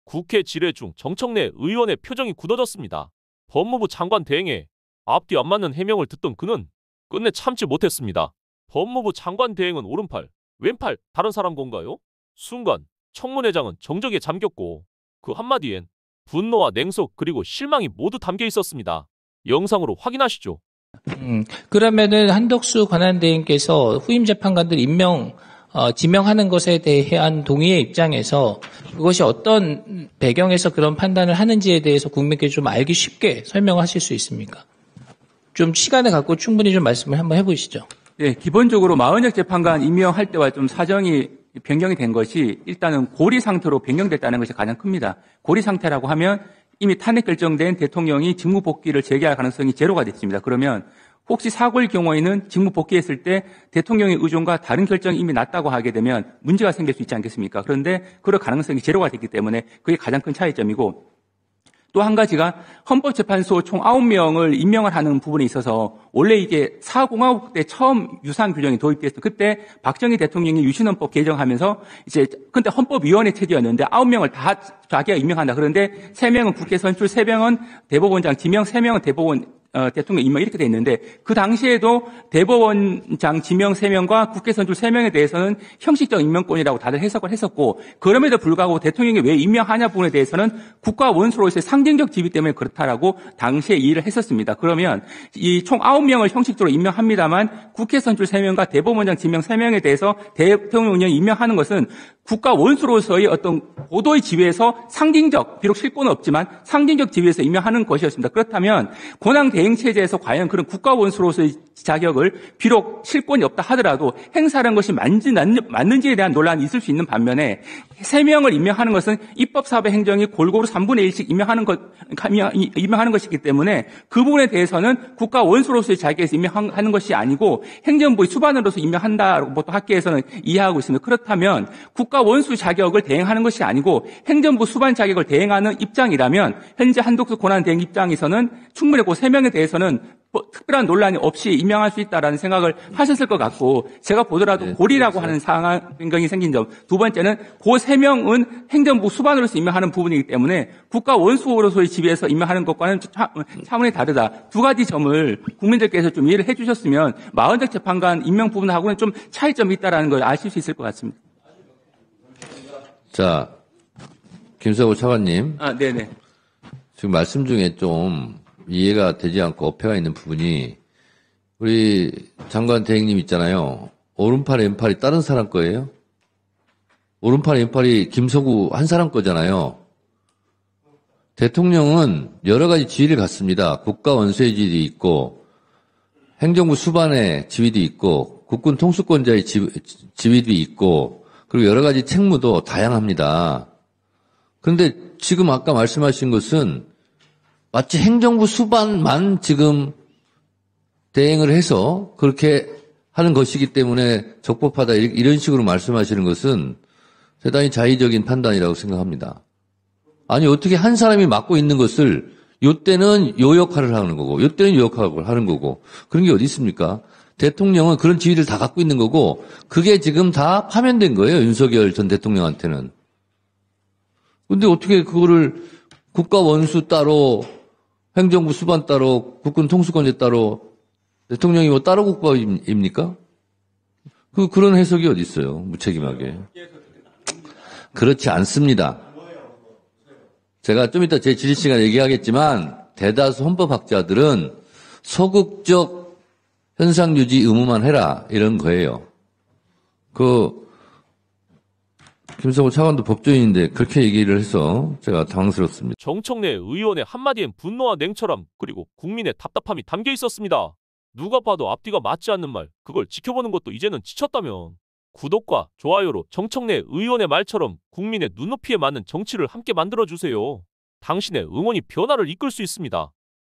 국회 질의 중 정청래 의원의 표정이 굳어졌습니다. 법무부 장관 대행에 앞뒤 안 맞는 해명을 듣던 그는 끝내 참지 못했습니다. 법무부 장관 대행은 오른팔, 왼팔 다른 사람 건가요? 순간 청문회장은 정적에 잠겼고 그 한마디엔 분노와 냉소 그리고 실망이 모두 담겨 있었습니다. 영상으로 확인하시죠. 그러면은 한덕수 권한대행께서 후임 재판관들 지명하는 것에 대한 동의의 입장에서 그것이 어떤 배경에서 그런 판단을 하는지에 대해서 국민께 좀 알기 쉽게 설명하실 수 있습니까? 좀 시간을 갖고 충분히 좀 말씀을 한번 해보시죠. 네, 기본적으로 마은혁 재판관 임명할 때와 좀 사정이 변경이 된 것이 일단은 고리 상태로 변경됐다는 것이 가장 큽니다. 고리 상태라고 하면 이미 탄핵 결정된 대통령이 직무 복귀를 재개할 가능성이 제로가 됐습니다. 그러면 혹시 사고일 경우에는 직무 복귀했을 때 대통령의 의존과 다른 결정이 이미 났다고 하게 되면 문제가 생길 수 있지 않겠습니까? 그런데 그럴 가능성이 제로가 됐기 때문에 그게 가장 큰 차이점이고, 또 한 가지가 헌법재판소 총 9명을 임명을 하는 부분에 있어서 원래 이게 사공화국 때 처음 유사한 규정이 도입됐어. 그때 박정희 대통령이 유신헌법 개정하면서 이제 근데 헌법위원회 체제였는데 9명을 다 자기가 임명한다. 그런데 3명은 국회 선출, 3명은 대법원장 지명, 3명은 대통령 임명 이렇게 돼 있는데, 그 당시에도 대법원장 지명 3명과 국회 선출 3명에 대해서는 형식적 임명권이라고 다들 해석을 했었고, 그럼에도 불구하고 대통령이 왜 임명하냐 부분에 대해서는 국가 원수로서의 상징적 지위 때문에 그렇다라고 당시에 이의를 했었습니다. 그러면 이 총 9명을 형식적으로 임명합니다만 국회 선출 3명과 대법원장 지명 3명에 대해서 대통령이 임명하는 것은 국가 원수로서의 어떤 고도의 지위에서 상징적, 비록 실권은 없지만 상징적 지위에서 임명하는 것이었습니다. 그렇다면 권한 대행 체제에서 과연 그런 국가 원수로서의 자격을 비록 실권이 없다 하더라도 행사하는 것이 맞는지에 대한 논란이 있을 수 있는 반면에 3명을 임명하는 것은 입법사업의 행정이 골고루 3분의 1씩 임명하는 것이기 때문에 그 부분에 대해서는 국가 원수로서의 자격에서 임명하는 것이 아니고 행정부의 수반으로서 임명한다고 보통 학계에서는 이해하고 있습니다. 그렇다면 국가 원수 자격을 대행하는 것이 아니고 행정부 수반 자격을 대행하는 입장이라면 현재 한덕수 권한대행 입장에서는 충분히 그 3명에 대해서는 특별한 논란이 없이 임명할 수 있다라는 생각을 하셨을 것 같고, 제가 보더라도 고리라고 하는 상황 변경이 생긴 점, 두 번째는 그 3명은 행정부 수반으로서 임명하는 부분이기 때문에 국가 원수로서의 지위에서 임명하는 것과는 차원이 다르다. 두 가지 점을 국민들께서 좀 이해를 해주셨으면 마은혁 재판관 임명 부분하고는 좀 차이점이 있다라는 걸 아실 수 있을 것 같습니다. 자, 김성호 차관님. 네네. 지금 말씀 중에 좀 이해가 되지 않고 어폐가 있는 부분이, 우리 장관 대행님 있잖아요. 오른팔, 왼팔이 다른 사람 거예요? 오른팔, 왼팔이 김석우 한 사람 거잖아요. 대통령은 여러 가지 지위를 갖습니다. 국가 원수의 지위도 있고, 행정부 수반의 지위도 있고, 국군 통수권자의 지위도 있고, 그리고 여러 가지 책무도 다양합니다. 그런데 지금 아까 말씀하신 것은 마치 행정부 수반만 지금 대행을 해서 그렇게 하는 것이기 때문에 적법하다 이런 식으로 말씀하시는 것은 대단히 자의적인 판단이라고 생각합니다. 아니 어떻게 한 사람이 맡고 있는 것을 요때는 요 역할을 하는 거고 요때는 요 역할을 하는 거고 그런 게 어디 있습니까? 대통령은 그런 지위를 다 갖고 있는 거고 그게 지금 다 파면된 거예요. 윤석열 전 대통령한테는. 근데 어떻게 그거를 국가 원수 따로 행정부 수반 따로 국군 통수권자 따로 대통령이 뭐 따로 국가입니까? 그런 해석이 어디 있어요. 무책임하게. 그렇지 않습니다. 제가 좀 이따 제 질의 시간에 얘기하겠지만 대다수 헌법학자들은 소극적 현상 유지 의무만 해라 이런 거예요. 김성호 차관도 법조인인데 그렇게 얘기를 해서 제가 당황스럽습니다. 정청래 의원의 한마디엔 분노와 냉철함 그리고 국민의 답답함이 담겨 있었습니다. 누가 봐도 앞뒤가 맞지 않는 말, 그걸 지켜보는 것도 이제는 지쳤다면 구독과 좋아요로 정청래 의원의 말처럼 국민의 눈높이에 맞는 정치를 함께 만들어주세요. 당신의 응원이 변화를 이끌 수 있습니다.